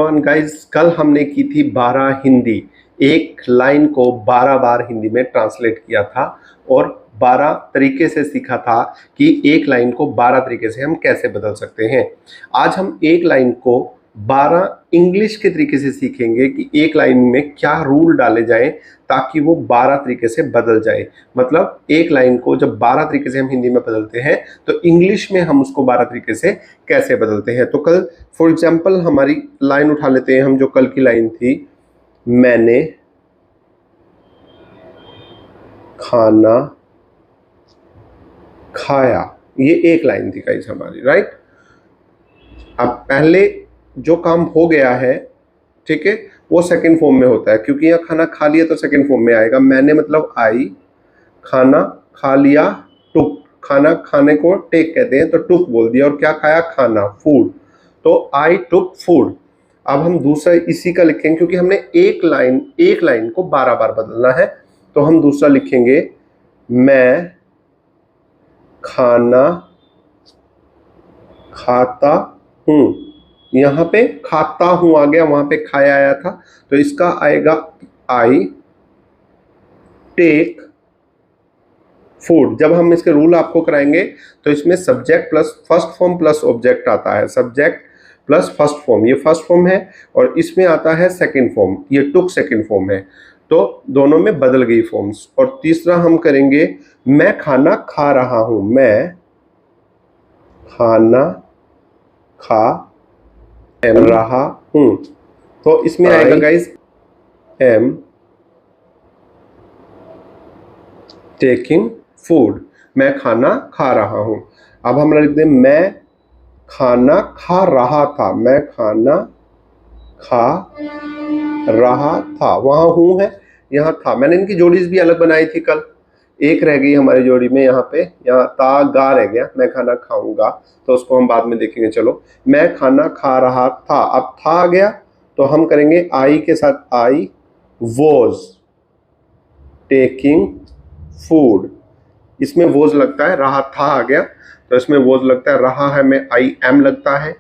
Everyone guys, कल हमने की थी 12 हिंदी। एक लाइन को 12 बार हिंदी में ट्रांसलेट किया था और 12 तरीके से सीखा था कि एक लाइन को 12 तरीके से हम कैसे बदल सकते हैं। आज हम एक लाइन को 12 इंग्लिश के तरीके से सीखेंगे कि एक लाइन में क्या रूल डाले जाएं ताकि वो 12 तरीके से बदल जाए। मतलब एक लाइन को जब 12 तरीके से हम हिंदी में बदलते हैं तो इंग्लिश में हम उसको 12 तरीके से कैसे बदलते हैं। तो कल फॉर एग्जाम्पल हमारी लाइन उठा लेते हैं हम, जो कल की लाइन थी, मैंने खाना खाया। ये एक लाइन थी गाइस हमारी, राइट। अब पहले जो काम हो गया है, ठीक है, वो सेकंड फॉर्म में होता है क्योंकि यहाँ खाना खा लिया तो सेकंड फॉर्म में आएगा। मैंने मतलब आई, खाना खा लिया, टुक, खाना खाने को टेक कहते हैं तो टुक बोल दिया, और क्या खाया, खाना, फूड, तो आई टुक फूड। अब हम दूसरा इसी का लिखेंगे क्योंकि हमने एक लाइन को 12 बार बदलना है, तो हम दूसरा लिखेंगे मैं खाना खाता हूँ। यहाँ पे खाता हूँ आ गया, वहां पे खाया आया था, तो इसका आएगा आई टेक फूड। जब हम इसके रूल आपको कराएंगे तो इसमें subject plus first form plus object आता है, सब्जेक्ट प्लस फर्स्ट फॉर्म, ये फर्स्ट फॉर्म है, और इसमें आता है सेकंड फॉर्म, ये टुक सेकंड फॉर्म है, तो दोनों में बदल गई फॉर्म्स। और तीसरा हम करेंगे मैं खाना खा रहा हूं, मैं खाना खा रहा हूं, तो इसमें आएगा गाइस एम टेकिंग फूड, मैं खाना खा रहा हूं। अब हम लिख दें मैं खाना खा रहा था, मैं खाना खा रहा था, वहां हूं है, यहाँ था। मैंने इनकी जोड़ीज भी अलग बनाई थी कल, एक रह गई हमारी जोड़ी में, यहाँ पे यहाँ ता गा रह गया, मैं खाना खाऊंगा, तो उसको हम बाद में देखेंगे। चलो, मैं खाना खा रहा था, अब था आ गया तो हम करेंगे आई के साथ आई वॉज टेकिंग फूड, इसमें वॉज लगता है, रहा था आ गया तो इसमें वॉज लगता है, रहा है में आई एम लगता है,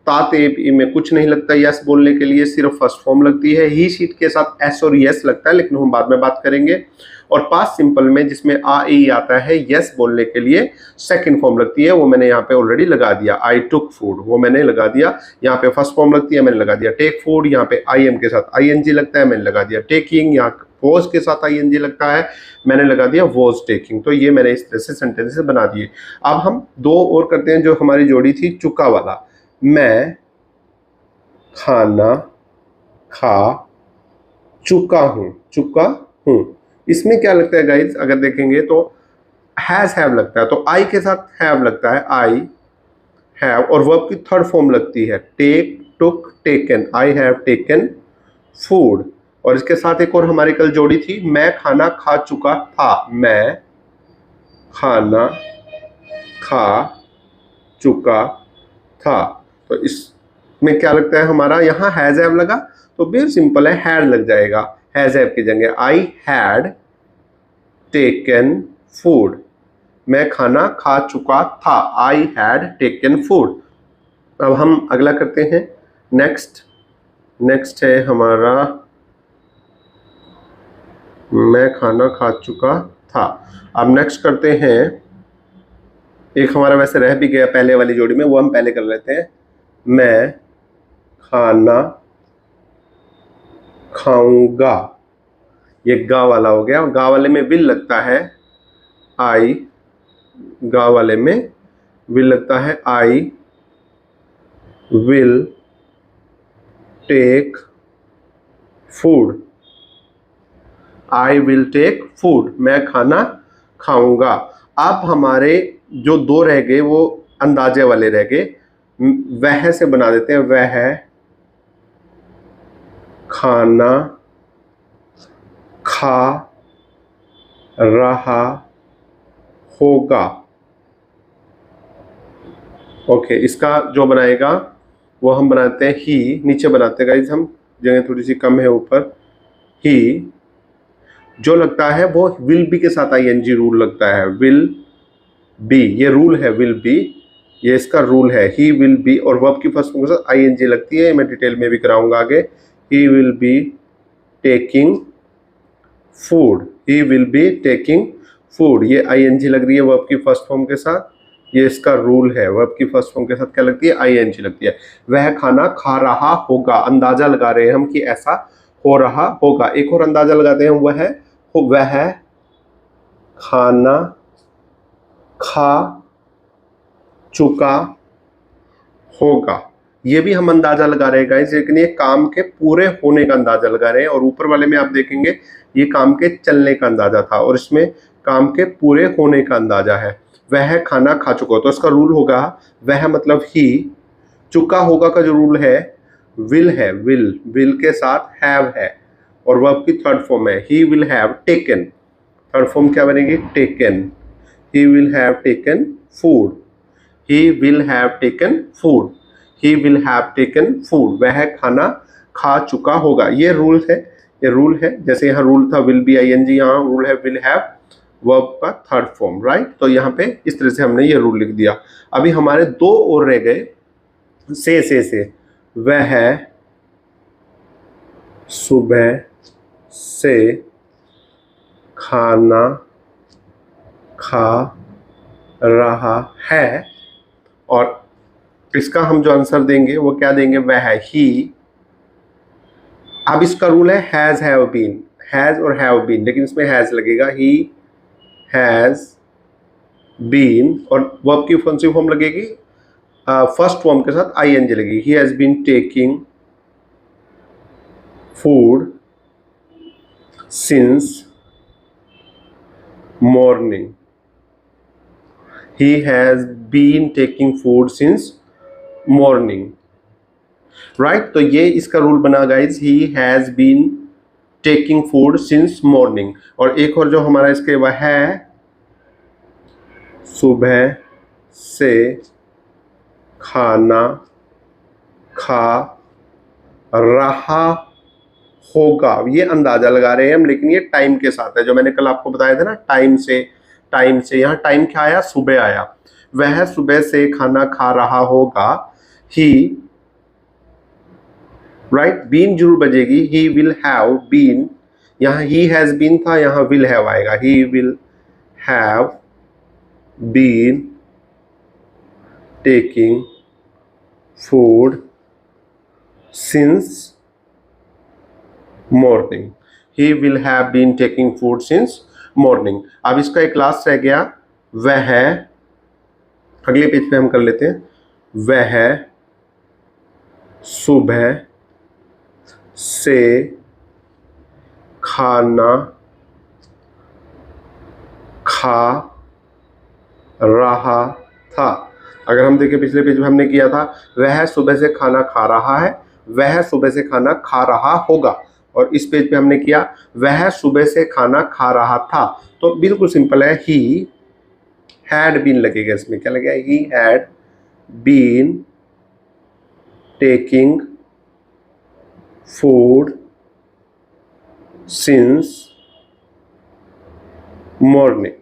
ताते में कुछ नहीं लगता यस बोलने के लिए, सिर्फ फर्स्ट फॉर्म लगती है। ही शीट के साथ एस और यस लगता है, लेकिन हम बाद में बात करेंगे। और पास्ट सिंपल में जिसमें आ ई आता है, यस बोलने के लिए सेकंड फॉर्म लगती है, वो मैंने यहाँ पे ऑलरेडी लगा दिया, आई टुक फूड, वो मैंने लगा दिया। यहाँ पे फर्स्ट फॉर्म लगती है, मैंने लगा दिया टेक फूड, यहाँ पे आई एम के साथ आई एन जी लगता है, मैंने लगा दिया टेकिंग, यहाँ वॉज के साथ आई एन जी लगता है, मैंने लगा दिया वॉज टेकिंग। तो ये मैंने इस तरह से सेंटेंसेस बना दिए। अब हम दो और करते हैं, जो हमारी जोड़ी थी चुका वाला, मैं खाना खा चुका हूं, चुका हूं, इसमें क्या लगता है गाइज, अगर देखेंगे तो हैज हैव लगता है, तो आई के साथ हैव लगता है, आई हैव, और वर्ब की थर्ड फॉर्म लगती है take took taken, I have taken food. और इसके साथ एक और हमारी कल जोड़ी थी, मैं खाना खा चुका था, मैं खाना खा चुका था, तो इसमें क्या लगता है हमारा, यहाँ हैज हैव लगा तो वेरी सिंपल है, हैड लग जाएगा, हैज हैव की जगह आई हैड टेकन फूड, मैं खाना खा चुका था, आई हैड टेकन फूड। अब हम अगला करते हैं, नेक्स्ट है हमारा मैं खाना खा चुका था। अब नेक्स्ट करते हैं, एक हमारा वैसे रह भी गया पहले वाली जोड़ी में, वो हम पहले कर लेते हैं, मैं खाना खाऊंगा, ये गा वाला हो गया, गा वाले में विल लगता है, आई, गा वाले में विल लगता है, I will take food, I will take food, मैं खाना खाऊंगा। अब हमारे जो दो रह गए वो अंदाजे वाले रह गए, वह से बना देते हैं, वह खाना खा रहा होगा। ओके, इसका जो बनाएगा वो हम बनाते हैं ही, नीचे बनाते हैं गाइस हम, जगह थोड़ी सी कम है ऊपर, ही जो लगता है वो विल बी के साथ आईएनजी रूल लगता है, विल बी, ये रूल है विल बी, ये इसका रूल है। ही विल बी और वर्ब की फर्स्ट फॉर्म के साथ आईएनजी लगती है, मैं डिटेल में भी कराऊंगा आगे। He will be taking food, he will be taking food, ये आईएनजी लग रही है वर्ब की फर्स्ट फॉर्म के साथ। ये इसका रूल है, वर्ब की फर्स्ट फॉर्म के साथ क्या लगती है, आईएनजी लगती है। वह खाना खा रहा होगा, अंदाजा लगा रहे हैं हम कि ऐसा हो रहा होगा। एक और अंदाजा लगाते हैं, वह खाना खा चुका होगा। ये भी हम अंदाजा लगा रहे हैं गाइस, लेकिन ये काम के पूरे होने का अंदाजा लगा रहे हैं। और ऊपर वाले में आप देखेंगे ये काम के चलने का अंदाजा था, और इसमें काम के पूरे होने का अंदाजा है। वह खाना खा चुका, तो इसका रूल होगा वह मतलब ही, चुका होगा का जो रूल है विल है, विल के साथ हैव है, और वर्ब की थर्ड फॉर्म है ही will have taken. Third form क्या बनेगी, taken. He will have taken food, he will have taken food, he will have taken food, वह खाना खा चुका होगा। ये रूल है, ये रूल है। जैसे यहाँ रूल था विल बी आईएनजी, यहाँ रूल है विल हैव वर्ब का थर्ड फॉर्म, राइट। तो यहाँ पे इस तरह से हमने ये रूल लिख दिया। अभी हमारे दो और रह गए, से वह सुबह से खाना खा रहा है, और इसका हम जो आंसर देंगे वो क्या देंगे, वह है ही। अब इसका रूल है हैज हैव बीन, हैज और हैव बीन, लेकिन इसमें हैज लगेगा, ही हैज बीन, और वर्ब की कौन सी फॉर्म लगेगी, फर्स्ट फॉर्म के साथ आईएनजी लगेगी। He has been taking food since morning, he has been taking food since morning, right। तो ये इसका रूल बना guys, he has been taking food since morning। और एक और जो हमारा इसके वह है सुबह से खाना खा रहा होगा। ये अंदाजा लगा रहे हैं हम, लेकिन ये टाइम के साथ है, जो मैंने कल आपको बताया था ना, टाइम से यहाँ टाइम क्या आया, सुबह आया। वह सुबह से खाना खा रहा होगा, ही, राइट, बीन जरूर बजेगी, ही विल हैव बीन, यहाँ ही हैज बीन था, यहाँ विल हैव आएगा, he will have been taking food since morning, he will have been taking food since morning. अब इसका एक लास्ट रह गया, वह, अगले पेज पे हम कर लेते हैं, वह सुबह से खाना खा रहा था। अगर हम देखें पिछले पेज में हमने किया था वह सुबह से खाना खा रहा है, वह सुबह से खाना खा रहा होगा, और इस पेज पे हमने किया वह सुबह से खाना खा रहा था। तो बिल्कुल सिंपल है, ही हैड बीन लगेगा, इसमें क्या लगेगा, he had been taking food since morning,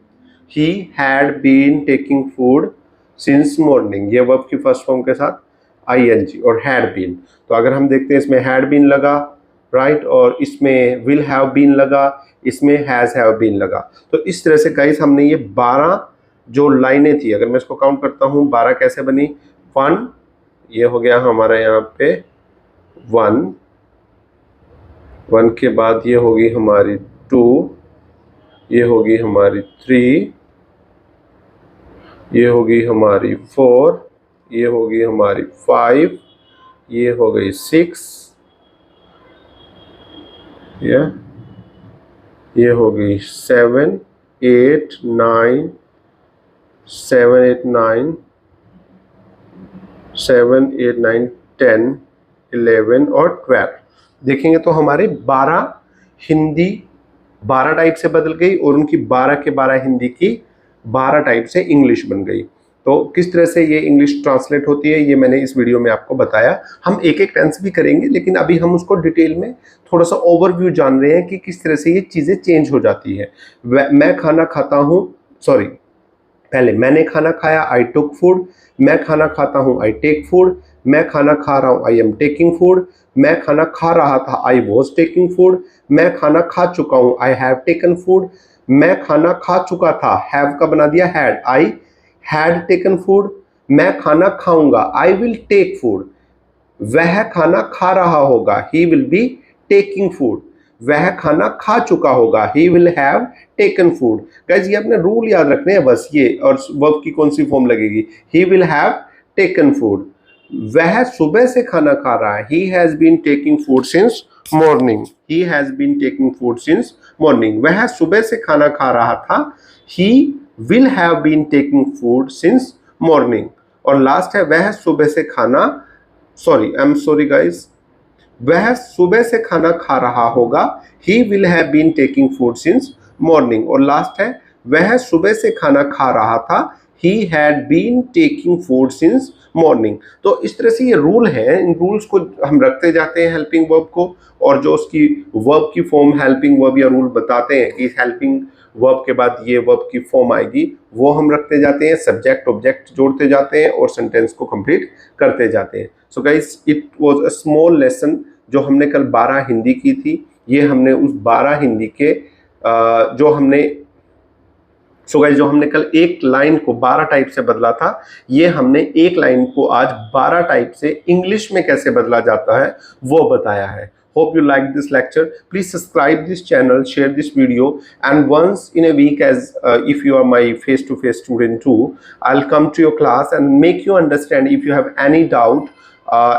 he had been taking food since morning, ये वर्ब की फर्स्ट फॉर्म के साथ आईएनजी और हैड बीन। तो अगर हम देखते हैं इसमें हैड बीन लगा, राइट, और इसमें विल हैव बीन लगा, इसमें हैज हैव बीन लगा। तो इस तरह से गाइस हमने ये 12 जो लाइनें थी, अगर मैं इसको काउंट करता हूँ 12 कैसे बनी, 1, ये हो गया हमारा यहाँ पे 1 के बाद ये होगी हमारी 2, ये होगी हमारी 3, ये होगी हमारी 4, ये होगी हमारी 5, ये हो गई 6, ये होगी 7, 8, 9, 7, 8, 9, 7, 8, 9, 10, 11 और 12। देखेंगे तो हमारे 12 हिंदी 12 टाइप से बदल गई, और उनकी 12 के 12 हिंदी की 12 टाइप से इंग्लिश बन गई। तो किस तरह से ये इंग्लिश ट्रांसलेट होती है ये मैंने इस वीडियो में आपको बताया। हम एक एक टेंस भी करेंगे, लेकिन अभी हम उसको डिटेल में थोड़ा सा ओवरव्यू जान रहे हैं कि किस तरह से ये चीज़ें चेंज हो जाती है। मैं खाना खाता हूँ, सॉरी, पहले मैंने खाना खाया, आई टुक फूड, मैं खाना खाता हूँ, आई टेक फूड, मैं खाना खा रहा हूँ, आई एम टेकिंग फूड, मैं खाना खा रहा था, आई वॉज टेकिंग फूड, मैं खाना खा चुका हूँ, आई हैव टेकन फूड, मैं खाना खा चुका था, हैव का बना दिया had, I had taken food, मैं खाना खाऊंगा, आई विल टेक फूड, वह खाना खा रहा होगा, he will be taking food, वह खाना खा चुका होगा, he will have taken food. Guys ये अपने रूल याद रखने हैं बस ये, और वर्ब की कौन सी फॉर्म लगेगी, he will have taken food. वह सुबह से खाना खा रहा है, he has been taking food since morning, he has been taking food since morning. वह सुबह से खाना खा रहा था, he will have been taking food since morning. और लास्ट है वह सुबह से खाना, sorry I am sorry guys, वह सुबह से खाना खा रहा होगा, he will have been taking food since morning. और लास्ट है वह सुबह से खाना खा रहा था, he had been taking food since morning. तो इस तरह से ये रूल है, इन रूल्स को हम रखते जाते हैं हेल्पिंग वर्ब को, और जो उसकी वर्ब की फॉर्म हेल्पिंग वर्ब या रूल बताते हैं कि हेल्पिंग वर्ब के बाद ये वर्ब की फॉर्म आएगी, वो हम रखते जाते हैं, सब्जेक्ट ऑब्जेक्ट जोड़ते जाते हैं और सेंटेंस को कंप्लीट करते जाते हैं। So guys it was a small lesson जो हमने कल 12 हिंदी की थी, ये हमने उस 12 हिंदी के जो हमने जो हमने कल एक लाइन को 12 टाइप से बदला था, ये हमने एक लाइन को आज 12 टाइप से इंग्लिश में कैसे बदला जाता है वो बताया है। Hope you like this lecture. Please subscribe this channel, share this video, and once in a week, as if you are my face-to-face student too, I'll come to your class and make you understand if you have any doubt.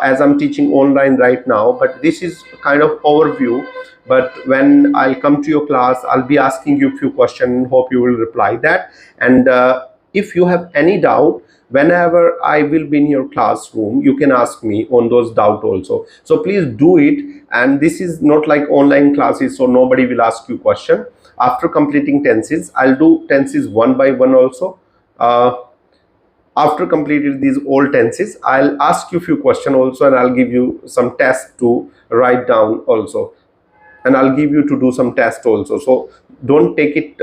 As I'm teaching online right now, but this is kind of overview. But when I'll come to your class, I'll be asking you a few questions. Hope you will reply that. And if you have any doubt, whenever I will be in your classroom, you can ask me on those doubt also. So please do it. And this is not like online classes, so nobody will ask you question. After completing tenses, I'll do tenses one by one also. After completing these all tenses, I'll ask you few questions also, and I'll give you some tests to write down also, and I'll give you to do some tests also. So don't take it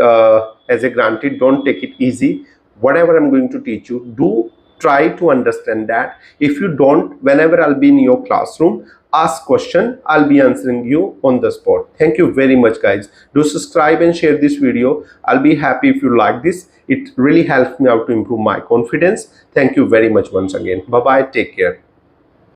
as a granted, don't take it easy. Whatever I'm going to teach you, do try to understand that. If you don't, whenever I'll be in your classroom, ask question, I'll be answering you on the spot. Thank you very much guys. Do subscribe and share this video. I'll be happy if you like this. It really helps me out to improve my confidence. Thank you very much once again. Bye bye, take care.